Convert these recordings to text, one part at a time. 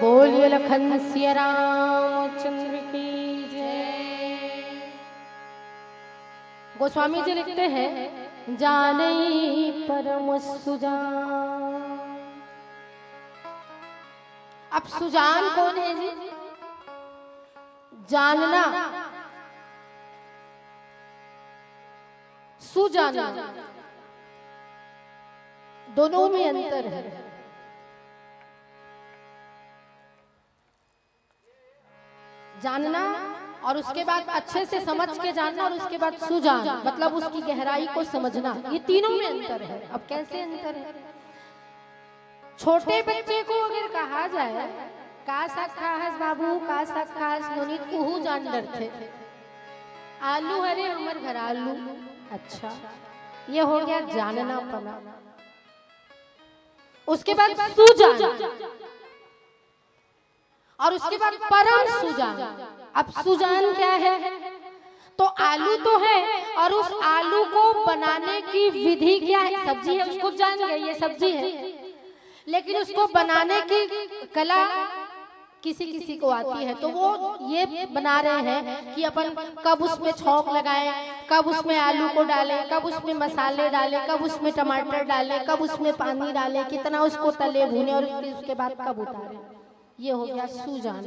बोलिए लखन सिया रामचंद्र की जय। गोस्वामी जी लिखते हैं जाने परम सुजान। अब सुजान कौन है जी? जानना, सुजानना, दोनों में अंतर है। जानना और उसके बाद अच्छे से समझ के जानना और उसके बाद सुजान मतलब उसकी गहराई को समझना, ये तीनों में अंतर है। अब कैसे अंतर है? छोटे बच्चे को अगर कहा जाए का खास बाबू का खास नोनीत उहू जान डर थे, आलू हरे हमर घर आलू, अच्छा ये हो गया जानना पना। उसके बाद सुजान और उसके बाद परम सुजान। अब सुजान क्या है? तो आलू तो है और उस आलू को बनाने की विधि क्या है? सब्जी है उसको जान गए ये सब्जी है, लेकिन उसको बनाने की कला किसी किसी को आती है। तो वो ये बना रहे हैं कि अपन कब उसमें छौंक लगाएं, कब उसमें आलू को डालें, कब उसमें मसाले डालें, कब उसमें टमाटर डालें, कब उसमें पानी डालें, कितना उसको तले भूने और उसके बाद कब उतारें। ये हो गया सुजान।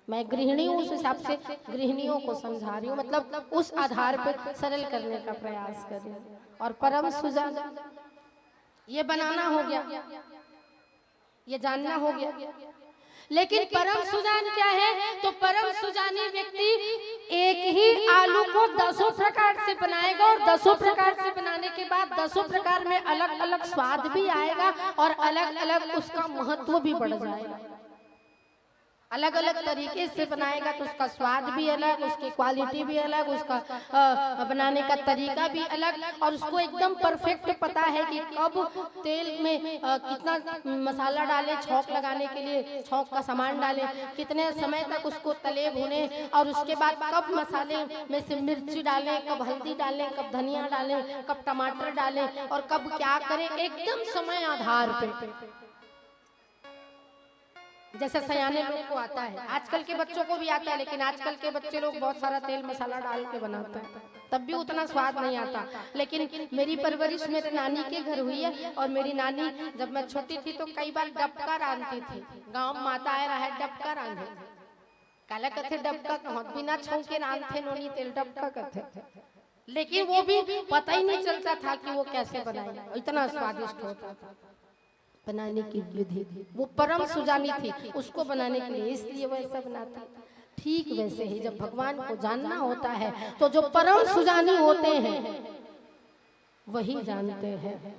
मैं गृहिणी हूँ, उस हिसाब से गृहिणियों को समझा रही हूँ, मतलब उस आधार पर सरल करने का प्रयास कर रही हूँ। और परम सुजान ये बनाना हो गया, ये जानना हो गया। लेकिन परम सुजान क्या है? तो परम सुजानी व्यक्ति एक ही आलू को 10 प्रकार से बनाएगा और 10 प्रकार से बनाने के बाद 10 प्रकार में अलग अलग स्वाद भी आएगा और अलग अलग उसका महत्व भी बढ़ जाएगा। अलग अलग तरीके से बनाएगा तो उसका स्वाद भी अलग, उसकी क्वालिटी भी अलग, उसका बनाने का तरीका भी अलग, और उसको एकदम परफेक्ट पता है कि कब तेल में कितना मसाला डालें, छौंक लगाने के लिए छौंक का सामान डालें, कितने समय तक उसको तले भुने, और उसके बाद कब मसाले में से मिर्ची डालें, कब हल्दी डालें, कब धनिया डालें, कब टमाटर डालें और कब क्या करें, एकदम समय आधार पे। जैसे सयाने लोग को आता है, आजकल के बच्चों को भी आता है, लेकिन आजकल के बच्चे लोग बहुत सारा तेल मसाला डाल के बनाते हैं, तब भी उतना स्वाद नहीं आता। लेकिन मेरी परवरिश मेरे नानी के घर हुई है, और मेरी नानी जब मैं छोटी थी तो कई बार डबका रांधती थी। गांव माता आया रहा है डबका रांधे, काला कथे डबका कहो बिना छौंके रांधते नोनी तेल डबका कथे, लेकिन वो भी पता ही नहीं चलता था कि वो कैसे बनाए, इतना स्वादिष्ट होता था। बनाने की विधि वो परम सुजानी थी, उसको बनाने के लिए इसलिए वैसा बनाती। ठीक वैसे ही जब भगवान को जानना होता है तो जो परम सुजानी होते हैं वही जानते हैं,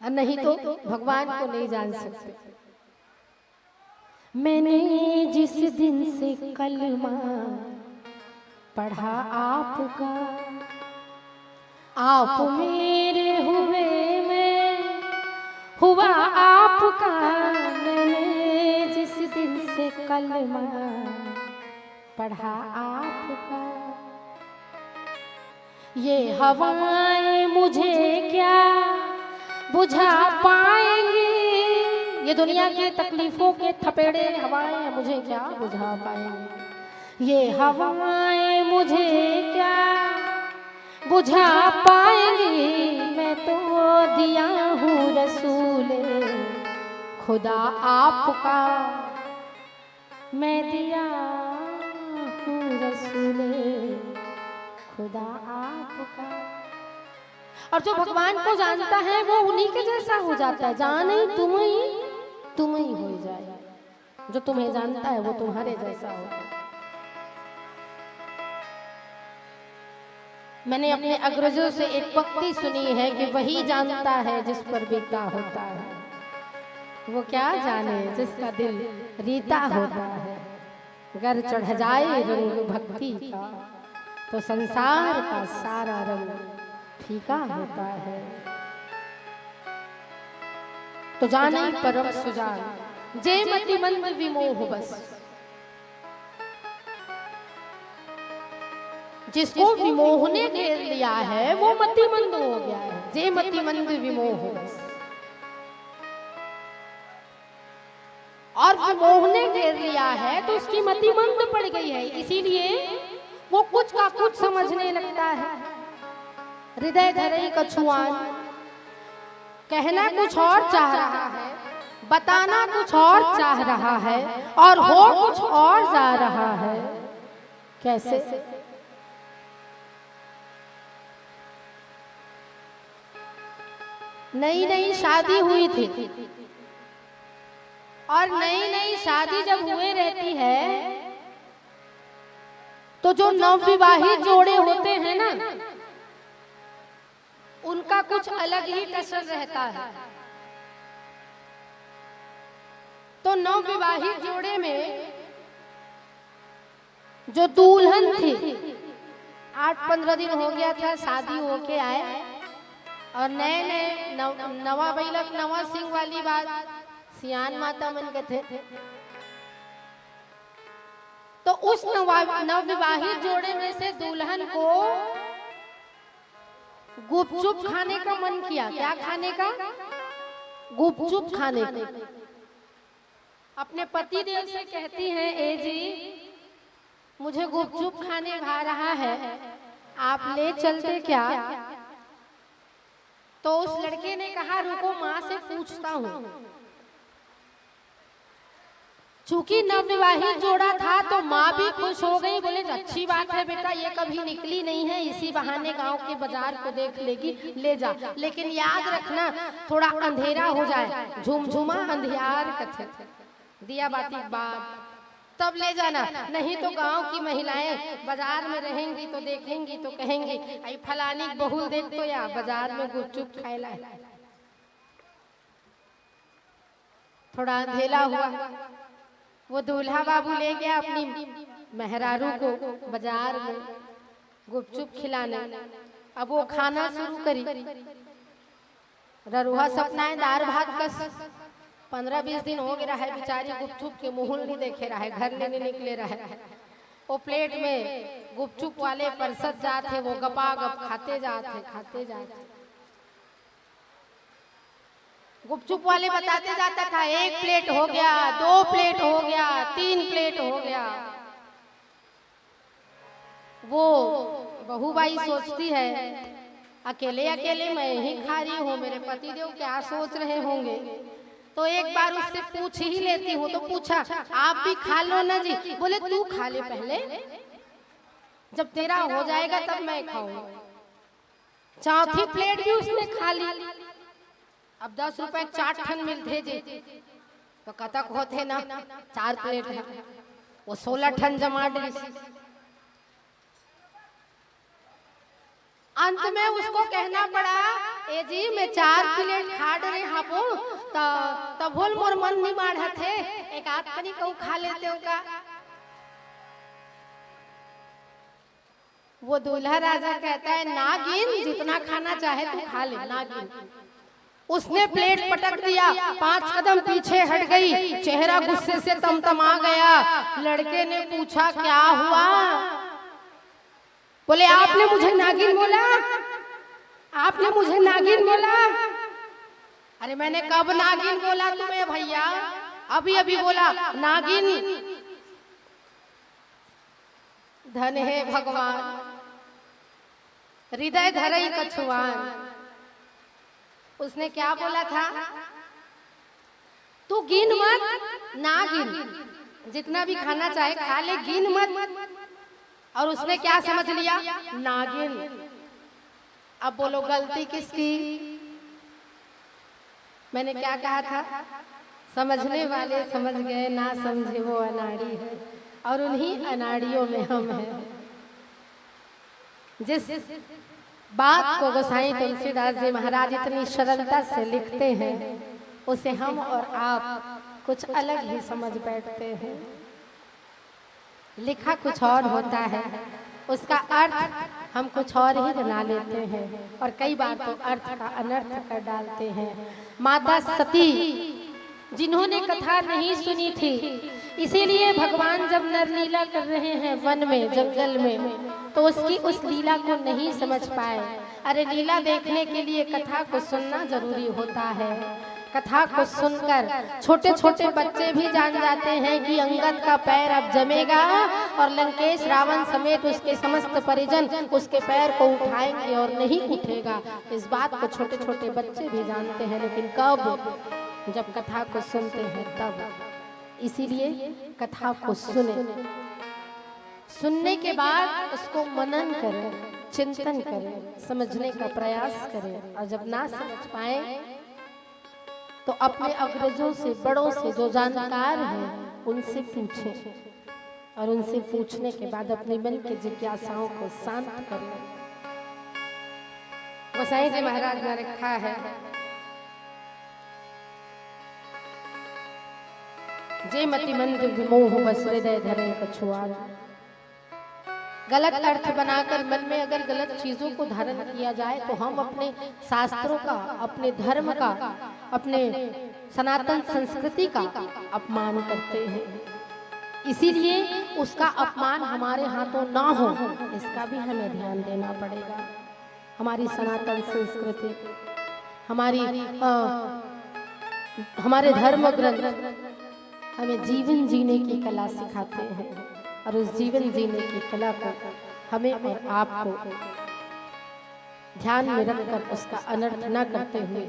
नहीं तो भगवान को नहीं जान सकते। मैंने जिस दिन से कलमा पढ़ा आपका, आप मेरे हुए मैं हुआ आपका। मैंने जिस दिन से कलमा पढ़ा आपका, ये हवाएं मुझे क्या बुझा पाएंगी, ये दुनिया की तकलीफों के थपेड़े हवाएं मुझे क्या बुझा पाएंगी, ये हवाएं मुझे क्या बुझा पाएंगी। मैं तो दिया हूँ रसूल खुदा आपका, मैं दिया हूँ रसूल खुदा आपका। और जो भगवान को जानता है वो उन्हीं के जैसा हो जाता है। जाने तुम ही हो जाए, जो तुम्हें जानता है वो तुम्हारे जैसा हो। मैंने अपने अग्रजों से एक पंक्ति सुनी है कि वही जानता है जिस पर बीता होता है, वो क्या जाने जिसका दिल रीता होता है। अगर चढ़ जाए रंग भक्ति का तो संसार का सारा रंग फीका होता है। तो जाने परम सुजान जे मति मंद विमोह बस, जिसको विमोह ने घेर लिया है वो मतिमंद हो गया है। जे मतिमंद विमोह बस, और मोह ने घेर लिया है तो उसकी मति मंद पड़ गई है, इसीलिए वो कुछ का कुछ समझने लगता है। हृदय धरई कछुआन, कहना कुछ और चाह रहा है, बताना कुछ और चाह रहा है, और हो कुछ और जा रहा है। कैसे? नई नई शादी हुई थी, और नई नई शादी जब हुए रहती है तो जो नवविवाहित जोड़े होते हैं ना, उनका कुछ अलग ही टसन रहता है। तो नवविवाहित जोड़े में जो दुल्हन थी, 8-15 दिन हो गया था शादी होके आए, और नए नए नवा बैलक नवा सिंह वाली बात सियान माता मन के थे। तो उस नवविवाहित जोड़े में से दुल्हन को गुपचुप खाने का मन किया। क्या खाने का? गुपचुप खाने का। अपने पति देव से कहती हैं, ए जी मुझे गुपचुप खाने भा रहा है, आप ले चलते क्या? तो उस लड़के ने कहा, रुको माँ से पूछता हूँ। चूंकि नवविवाहित जोड़ा था तो माँ भी खुश हो गई, बोले अच्छी बात है बेटा, ये कभी निकली नहीं है, इसी बहाने गांव के बाजार को देख लेगी, ले जा। लेकिन याद रखना थोड़ा अंधेरा हो जाए, झुमझुमा अंधियार कथे दिया बाती बाप, तब ले जाना, नहीं तो गांव की महिलाएं बाजार में रहेंगी तो देखेंगी तो कहेंगी, आई फलानी बहू देख तो या बाजार में गुपचुप खाएला है। थोड़ा अंधेला हुआ, वो दूल्हा बाबू ले गया अपनी मेहरारू को बाजार में गुपचुप खिलाने। अब वो खाना शुरू करी, ररुहा सपनाएं दार भात कस। 15-20 दिन हो गया है, बेचारी गुपचुप के मुंह नहीं देखे रहा है, घर नहीं निकले रहा है। वो प्लेट में गुपचुप वाले परसत जाते, वो गपा गप खाते जाते। गुपचुप वाले बताते जाता था, 1 प्लेट हो गया, 2 प्लेट हो गया, 3 प्लेट हो गया। वो बहूबाई सोचती है, अकेले अकेले मैं ही खा रही हूँ, मेरे पतिदेव क्या सोच रहे होंगे। तो एक बार उससे पूछ ही लेती हूँ। तो पूछा, आप भी खा लो ना जी। बोले तू खा ले पहले, जब तेरा हो जाएगा तब मैं खाऊंगा। चौथी प्लेट भी उसने खा ली। अब 10 रुपए 4 ठन मिलते जी, तो कतक होते ना, 4 प्लेट है, वो 16 ठन जमा डी। अंत में उसको कहना पड़ा, ए जी मैं 4 प्लेट खा डरे हापो, तब बोल मोर मन नहीं माढ़ा थे, एक आध कनी कहूँ खा लेते हो का। वो दूल्हा राजा कहता है, नागिन जितना खाना चाहे तू खा ले नागिन। उसने प्लेट पटक दिया, 5 कदम पीछे हट गई, चेहरा गुस्से से तमतमा गया। लड़के ने पूछा, क्या हुआ? बोले आपने मुझे नागिन बोला, आपने मुझे नागिन बोला। अरे मैंने कब नागिन बोला तुम्हें भैया? अभी अभी बोला नागिन। धन है भगवान, हृदय धरई कछुआन। उसने क्या बोला था? तू गिन मत, ना गिन, जितना भी खाना चाहे खा ले, गिन मत। और उसने क्या समझ लिया? नागिन। अब बोलो गलती किसकी? मैंने क्या कहा था? समझने वाले समझ गए, ना समझे वो अनाड़ी है, और उन्हीं अनाड़ियों में हम हैं। जिस बात को गोसाई तुलसीदास जी महाराज इतनी सरलता से लिखते हैं, उसे हम और आप कुछ अलग ही समझ बैठते हैं। लिखा कुछ और होता है, उसका अर्थ हम कुछ और ही बना लेते हैं, और कई बार तो अर्थ का अनर्थ कर डालते हैं। माता सती जिन्होंने कथा नहीं सुनी थी, इसीलिए भगवान जब नरलीला कर रहे हैं वन में, जंगल में, तो उसकी उस लीला को नहीं समझ पाए। अरे लीला देखने के लिए कथा को सुनना जरूरी होता है। कथा को सुनकर छोटे छोटे बच्चे भी जान जाते हैं कि अंगद का पैर अब जमेगा और लंकेश रावण समेत उसके समस्त परिजन उसके पैर को उठाएंगे और नहीं उठेगा। इस बात को छोटे छोटे बच्चे भी जानते हैं, लेकिन कब? जब कथा को सुनते हैं तब। इसीलिए कथा को सुने, सुनने के बाद उसको मनन करें, चिंतन करें, समझने का प्रयास करें, और जब ना समझ पाए तो अपने अग्रजों से, बड़ों से, जो जानकार हैं उनसे पूछें, और उनसे पूछने के बाद अपने मन की जिज्ञासाओं को शांत करें। गोसाई जी महाराज ने लिखा है, जे मति मंद विमोह बस हृदय धरे कछुआर। गलत अर्थ बनाकर मन में अगर गलत चीजों को धारण किया जाए तो हम अपने शास्त्रों का, अपने धर्म का, अपने सनातन संस्कृति का अपमान करते हैं। इसीलिए उसका अपमान हमारे हाथों ना हो, इसका भी हमें ध्यान देना पड़ेगा। हमारी सनातन संस्कृति, हमारे धर्म ग्रंथ हमें जीवन जीने की कला सिखाते हैं, और उस जीवन जीने की कला को हमें और आपको ध्यान में रखकर उसका अनर्थ न करते हुए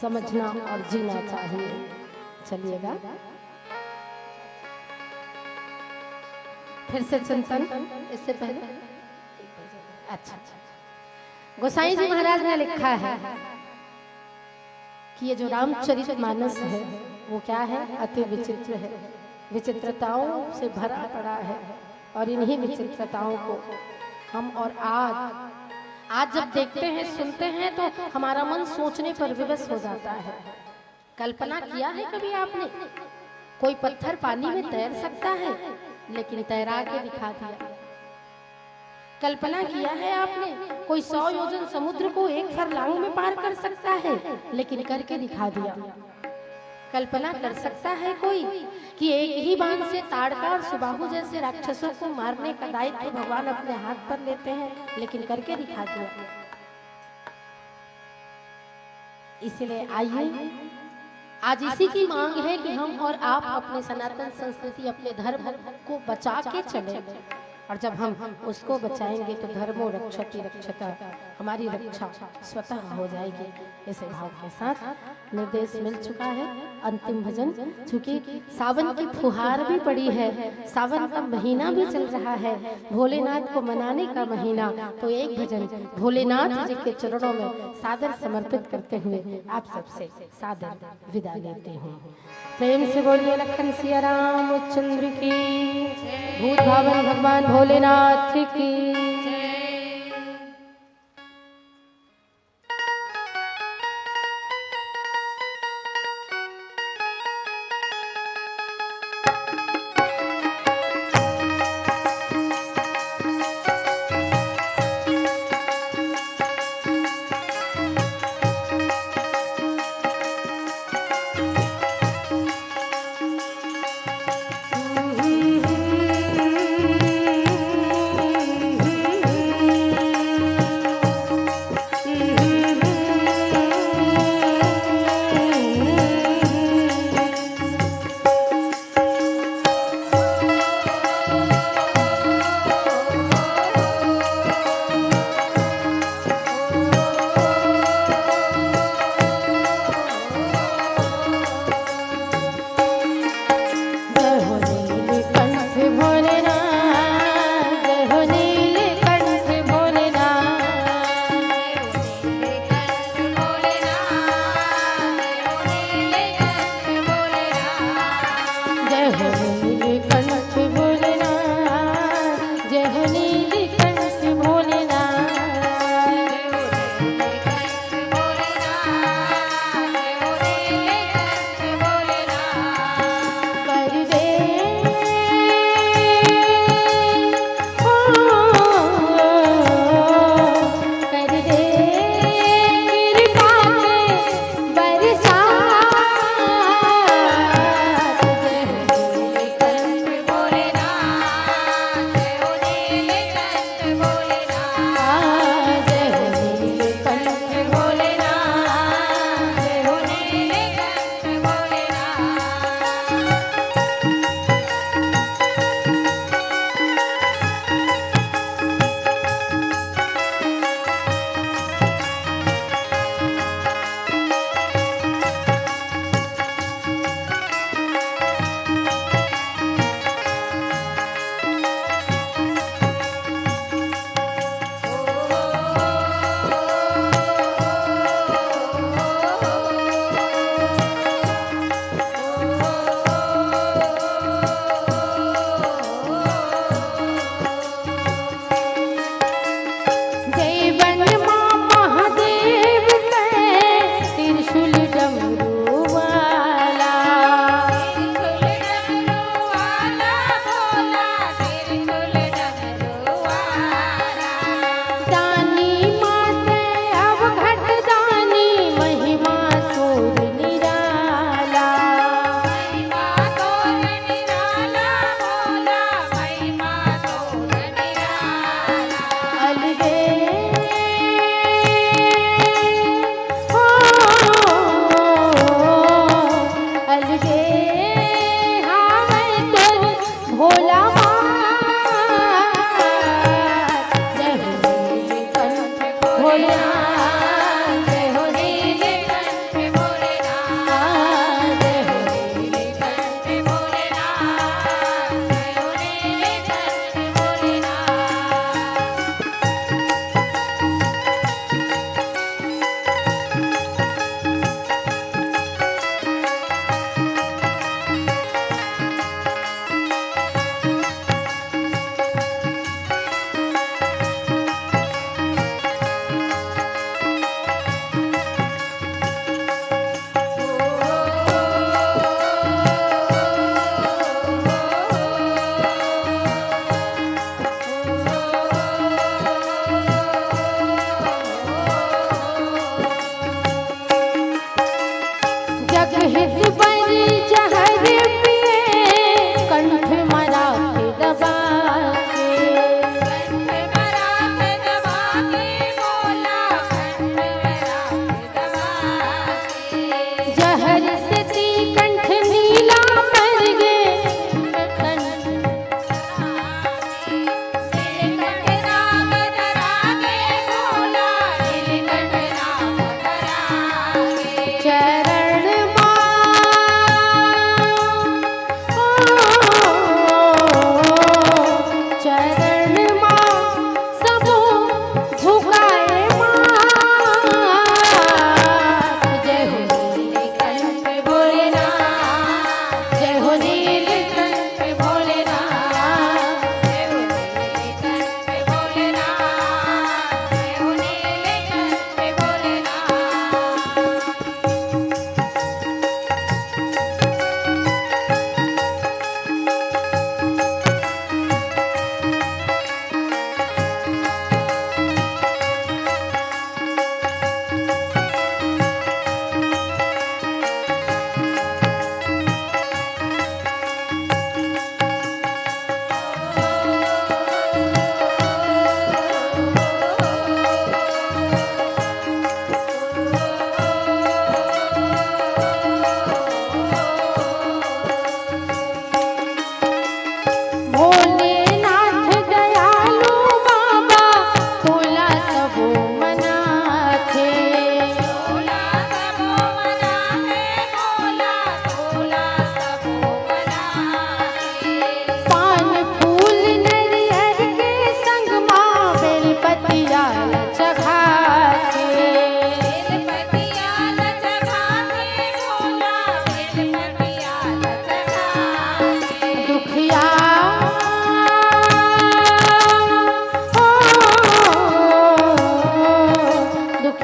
समझना और जीना चाहिए। चलिएगा फिर से चिंतन। इससे पहले अच्छा, गोसाई जी महाराज ने लिखा है कि ये जो रामचरितमानस है वो क्या है? अति विचित्र है, विचित्रताओं से भरा पड़ा है, और इन्हीं विचित्रताओं को हम और आज जब देखते हैं, सुनते हैं, तो हमारा मन सोचने पर विवश हो जाता है। कल्पना किया है कभी आपने? कोई पत्थर पानी में तैर सकता है, लेकिन तैरा के दिखा दिया। कल्पना किया है आपने? कोई 100 योजन समुद्र को एक फरलांग में पार कर सकता है, लेकिन करके दिखा दिया। कल्पना कर सकता है कोई कि एक ही बाण से ताड़का और सुबाहु जैसे राक्षसों को मारने का दायित्व भगवान अपने हाथ पर लेते हैं, लेकिन करके दिखा दिया। इसलिए आइए, आज इसी की मांग है कि हम और आप अपने सनातन संस्कृति, अपने धर्म को बचा के चले, और जब हम उसको बचाएंगे तो धर्मो रक्षति रक्षता, हमारी रक्षा स्वतः हो जाएगी। इस भाव के साथ निर्देश मिल चुका है। अंतिम भजन, चूंकि सावन की फुहार भी पड़ी है, सावन का महीना भी चल रहा है, भोलेनाथ को मनाने का महीना, तो एक भजन भोलेनाथ जी के चरणों में सादर समर्पित करते हुए आप सबसे सादर विदा लेते हूँ। प्रेम से बोलिए लखन सिया रामचंद्र की, भूत भावन भगवान भोलेनाथ की।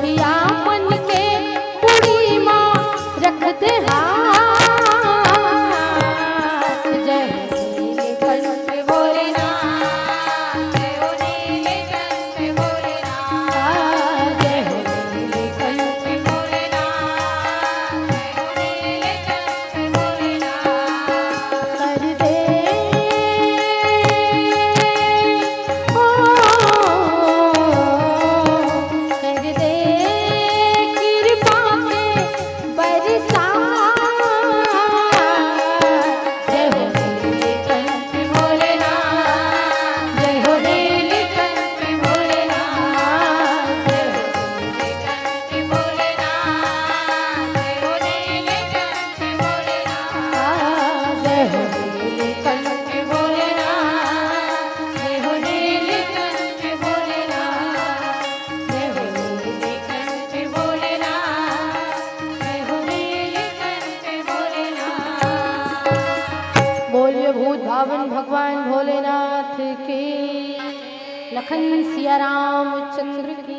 गोदिया मन के पूरी माँ रख दे हाथ। जय हो नीलकंठ भोलेनाथ, जय हो नीलकंठ भोलेनाथ, जय हो नीलकंठ भोलेनाथ, जय हो नीलकंठ भोलेनाथ। कर दे कर दे कृपा के बरसात। जय हो नीलकंठ भोलेनाथ, जय हो नीलकंठ भोलेनाथ, जय हो नीलकंठ भोलेनाथ, जय हो नीलकंठ भोलेनाथ, जय हो नीलकंठ भोलेनाथ, जय हो नीलकंठ भोलेनाथ, जय हो नीलकंठ भोलेनाथ, जय हो नीलकंठ भोलेनाथ। बोलिए भूत भावन भगवान भोलेनाथ की, लखन सिया राम चंद्र की।